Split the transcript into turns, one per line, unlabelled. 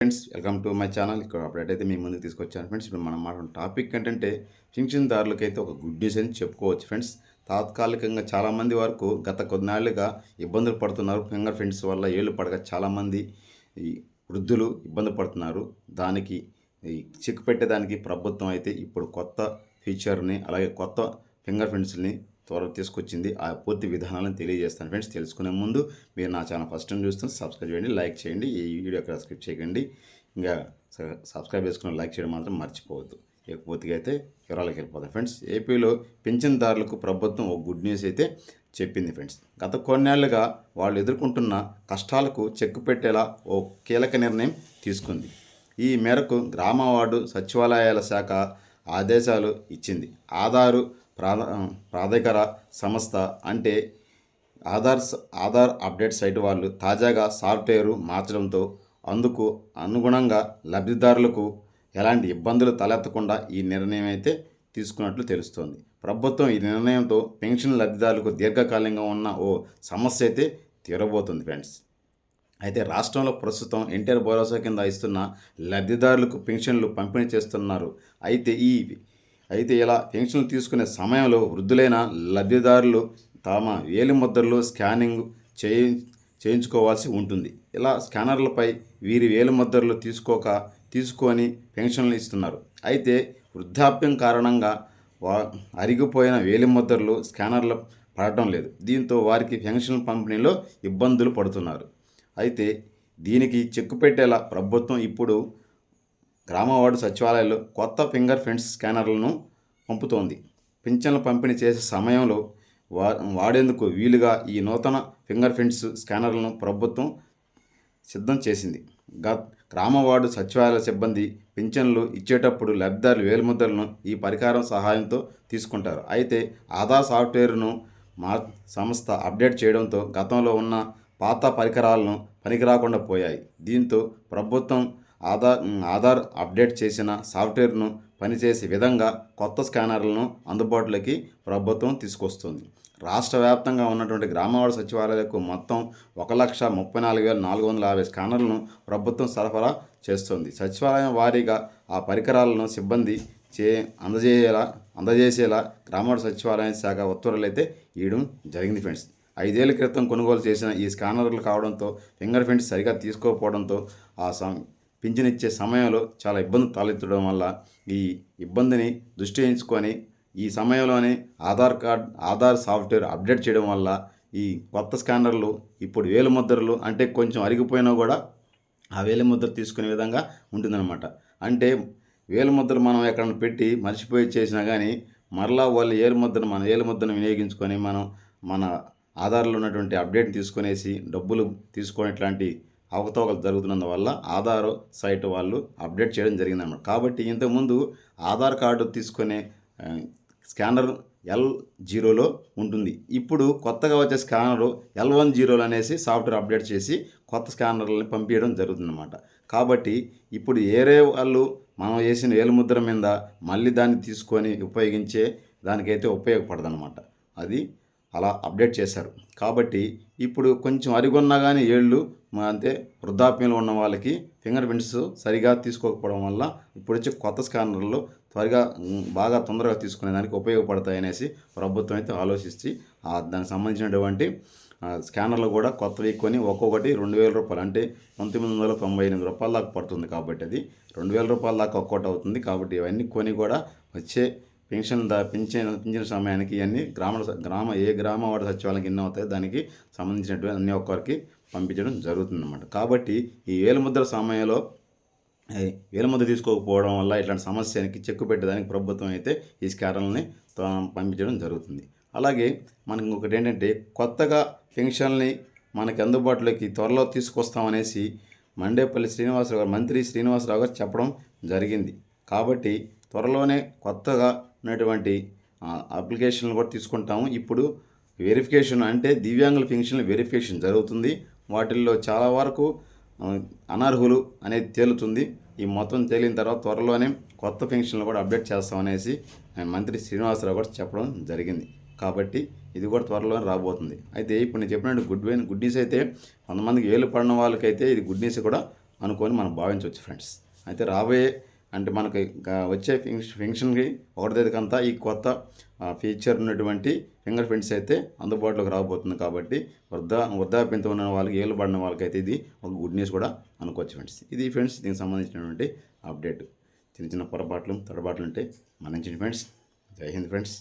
Friends welcome to my channel. ఇక్కడ update అయితే మీ ముందుకు తీసుకొచ్చాను ఫ్రెండ్స్. ఇప్పుడు మనం మాట్లాడిన టాపిక్ ఏంటంటే పింఛన్దారులకైతే ఒక గుడ్ న్యూస్ అని చెప్పుకోవచ్చు ఫ్రెండ్స్. తాత్కాలికంగా చాలామంది వరకు గత కొన్నాళ్ళుగా ఇబ్బందులు పడుతున్నారు. ఫింగర్ ప్రింట్స్ వల్ల ఏళ్ళు పడక చాలామంది ఈ వృద్ధులు ఇబ్బంది పడుతున్నారు. దానికి ఈ చెక్ పెట్టేదానికి ప్రభుత్వం అయితే ఇప్పుడు కొత్త ఫీచర్ని అలాగే కొత్త ఫింగర్ ప్రింట్స్ని త్వరగా తీసుకొచ్చింది. ఆ పూర్తి విధానాలను తెలియజేస్తాను ఫ్రెండ్స్. తెలుసుకునే ముందు మీరు నా ఛానల్ ఫస్ట్ టైం చూస్తున్న సబ్స్క్రైబ్ చేయండి, లైక్ చేయండి. ఈ వీడియో అక్కడ స్కిప్ చేయకండి. ఇంకా సబ్స్క్రైబ్ చేసుకుని లైక్ చేయడం మాత్రం మర్చిపోవద్దు. పూర్తిగా అయితే వివరాలకు వెళ్ళిపోతాం ఫ్రెండ్స్. ఏపీలో పింఛన్దారులకు ప్రభుత్వం ఒక గుడ్ న్యూస్ అయితే చెప్పింది ఫ్రెండ్స్. గత కొన్నేళ్లుగా వాళ్ళు ఎదుర్కొంటున్న కష్టాలకు చెక్కు పెట్టేలా ఓ కీలక నిర్ణయం తీసుకుంది. ఈ మేరకు గ్రామ వార్డు సచివాలయాల శాఖ ఆదేశాలు ఇచ్చింది. ఆధారు ప్రాధికార సంస్థ అంటే ఆధార్ అప్డేట్ సైట్ వాళ్ళు తాజాగా సాఫ్ట్వేరు మార్చడంతో అందుకు అనుగుణంగా లబ్ధిదారులకు ఎలాంటి ఇబ్బందులు తలెత్తకుండా ఈ నిర్ణయం అయితే తీసుకున్నట్లు తెలుస్తోంది. ప్రభుత్వం ఈ నిర్ణయంతో పెన్షన్ లబ్ధిదారులకు దీర్ఘకాలికంగా ఉన్న ఓ సమస్య అయితే తీరబోతుంది ఫ్రెండ్స్. అయితే రాష్ట్రంలో ప్రస్తుతం ఎన్టీఆర్ భరోసా కింద ఇస్తున్న లబ్ధిదారులకు పెన్షన్లు పంపిణీ చేస్తున్నారు. అయితే ఇలా పెన్షన్లు తీసుకునే సమయంలో వృద్ధులైన లబ్ధిదారులు తమ వేలిముద్రలు స్కానింగ్ చేయించుకోవాల్సి ఉంటుంది. ఇలా స్కానర్లపై వీరి వేలిముద్రలు తీసుకొని పెన్షన్లు ఇస్తున్నారు. అయితే వృద్ధాప్యం కారణంగా అరిగిపోయిన వేలిముద్రలు స్కానర్లు పడటం లేదు. దీంతో వారికి పెన్షన్ పంపిణీలో ఇబ్బందులు పడుతున్నారు. అయితే దీనికి చెక్కు పెట్టేలా ప్రభుత్వం ఇప్పుడు గ్రామవార్డు సచివాలయాల్లో కొత్త ఫింగర్ ప్రింట్స్ స్కానర్లను పంపుతోంది. పింఛన్ల పంపిణీ చేసే సమయంలో వాడేందుకు వీలుగా ఈ నూతన ఫింగర్ ప్రింట్స్ స్కానర్లను ప్రభుత్వం సిద్ధం చేసింది. గ్రామవార్డు సచివాలయ సిబ్బంది పింఛన్లు ఇచ్చేటప్పుడు లబ్ధిదారుల వేలిముద్రలను ఈ పరికరం సహాయంతో తీసుకుంటారు. అయితే ఆధార్ సాఫ్ట్వేర్ను సంస్థ అప్డేట్ చేయడంతో గతంలో ఉన్న పాత పరికరాలను పనికిరాకుండా పోయాయి. దీంతో ప్రభుత్వం ఆధార్ అప్డేట్ చేసిన సాఫ్ట్వేర్ను పనిచేసే విధంగా కొత్త స్కానర్లను అందుబాటులోకి ప్రభుత్వం తీసుకొస్తుంది. రాష్ట్ర వ్యాప్తంగా ఉన్నటువంటి గ్రామవార్డు సచివాలయాలకు మొత్తం 1,34,450 స్కానర్లను ప్రభుత్వం సరఫరా చేస్తుంది. సచివాలయం వారీగా ఆ పరికరాలను సిబ్బంది అందజేసేలా గ్రామవార్డు సచివాలయం శాఖ ఉత్తర్వులు అయితే ఇవ్వడం జరిగింది ఫ్రెండ్స్. 5 ఏళ్ల క్రితం కొనుగోలు చేసిన ఈ స్కానర్లు కావడంతో ఫింగర్ ప్రింట్స్ సరిగా తీసుకోకపోవడంతో పింఛన్ ఇచ్చే సమయంలో చాలా ఇబ్బంది తలెత్తడం వల్ల ఈ ఇబ్బందిని దృష్టి ఉంచుకొని ఈ సమయంలోనే ఆధార్ సాఫ్ట్వేర్ అప్డేట్ చేయడం వల్ల ఈ కొత్త స్కానర్లు ఇప్పుడు వేలిముద్రలు అంటే కొంచెం అరిగిపోయినా కూడా ఆ వేలిముద్ర తీసుకునే విధంగా ఉంటుందన్నమాట. అంటే వేలిముద్ర మనం ఎక్కడైనా పెట్టి మర్చిపోయి చేసినా కానీ మరలా వాళ్ళు మన వేలిముద్రను వినియోగించుకొని మన ఆధార్లో ఉన్నటువంటి అప్డేట్ తీసుకునేసి డబ్బులు తీసుకొని ఇట్లాంటి అవకతవకలు జరుగుతున్నందువల్ల ఆధార్ సైట్ వాళ్ళు అప్డేట్ చేయడం జరిగిందన్నమాట. కాబట్టి ఇంతకుముందు ఆధార్ కార్డు తీసుకునే స్కానర్ L0లో ఉంటుంది. ఇప్పుడు కొత్తగా వచ్చే స్కానరు L10 అనేసి సాఫ్ట్వేర్ అప్డేట్ చేసి కొత్త స్కానర్లని పంపించడం జరుగుతుందన్నమాట. కాబట్టి ఇప్పుడు ఏరే వాళ్ళు మనం వేసిన వేలిముద్ర మీద మళ్ళీ దాన్ని తీసుకొని ఉపయోగించే దానికైతే ఉపయోగపడదన్నమాట. అది అలా అప్డేట్ చేశారు. కాబట్టి ఇప్పుడు కొంచెం అరిగొన్నా కానీ అంతే వృద్ధాప్యంలో ఉన్న వాళ్ళకి ఫింగర్ ప్రింట్స్ సరిగా తీసుకోకపోవడం వల్ల ఇప్పుడు వచ్చే కొత్త స్కానర్లు బాగా తొందరగా తీసుకునేదానికి ఉపయోగపడతాయనేసి ప్రభుత్వం అయితే ఆలోచించి దానికి సంబంధించినటువంటి స్కానర్లు కూడా కొత్తవి కొని ఒక్కొక్కటి 2,000 రూపాయలు అంటే 1,998 రూపాయల దాకా పడుతుంది. కాబట్టి అది 2,000 రూపాయల దాకా ఒక్కొక్కటి అవుతుంది. కాబట్టి ఇవన్నీ కొని కూడా వచ్చే పింఛన్ సమయానికి ఇవన్నీ గ్రామ వార్డు సచివాలయానికి ఎన్ని అవుతాయి దానికి సంబంధించినటువంటి అన్ని ఒక్కరికి పంపించడం జరుగుతుందన్నమాట. కాబట్టి ఈ వేలిముద్ర సమయంలో వేలిముద్ర తీసుకోకపోవడం వల్ల ఇట్లాంటి సమస్యకి చెక్కు పెట్టడానికి ప్రభుత్వం అయితే ఈ స్కానర్లని పంపించడం జరుగుతుంది. అలాగే మనకి ఇంకొకటి ఏంటంటే కొత్తగా పెన్షన్ని మనకి అందుబాటులోకి త్వరలో తీసుకొస్తామనేసి మంత్రి శ్రీనివాసరావు గారు చెప్పడం జరిగింది. కాబట్టి త్వరలోనే కొత్తగా ఉన్నటువంటి అప్లికేషన్లు కూడా తీసుకుంటాము. ఇప్పుడు వెరిఫికేషన్ అంటే దివ్యాంగుల పెన్షన్ల వెరిఫికేషన్ జరుగుతుంది. వాటిల్లో చాలా వరకు అనర్హులు అనేది తేలుతుంది. ఈ మొత్తం తేలిన తర్వాత త్వరలోనే కొత్త పెన్షన్లు కూడా అప్డేట్ చేస్తామనేసి మంత్రి శ్రీనివాసరావు కూడా చెప్పడం జరిగింది. కాబట్టి ఇది కూడా త్వరలోనే రాబోతుంది. అయితే ఇప్పుడు నేను చెప్పినట్టు గుడ్ న్యూస్ అయితే కొంతమందికి ఏళ్ళు పడిన వాళ్ళకైతే ఇది గుడ్ న్యూస్ కూడా అనుకొని మనం భావించవచ్చు ఫ్రెండ్స్. అయితే రాబోయే అంటే మనకి వచ్చే ఫంక్షన్కి 1వ తేదీకంతా ఈ కొత్త ఫీచర్ ఉన్నటువంటి ఫింగర్ ప్రింట్స్ అయితే అందుబాటులోకి రాబోతుంది. కాబట్టి వృద్ధాప్యంతో ఉన్న వాళ్ళకి, ఏళ్ళు పడిన వాళ్ళకైతే ఇది ఒక గుడ్ న్యూస్ కూడా అనుకోవచ్చు ఫ్రెండ్స్. ఇది ఫ్రెండ్స్ దీనికి సంబంధించినటువంటి అప్డేట్. చిన్న చిన్న పొరపాట్లు తడబాట్లు ఉంటే మన్నించండి ఫ్రెండ్స్. జై హింద్ ఫ్రెండ్స్.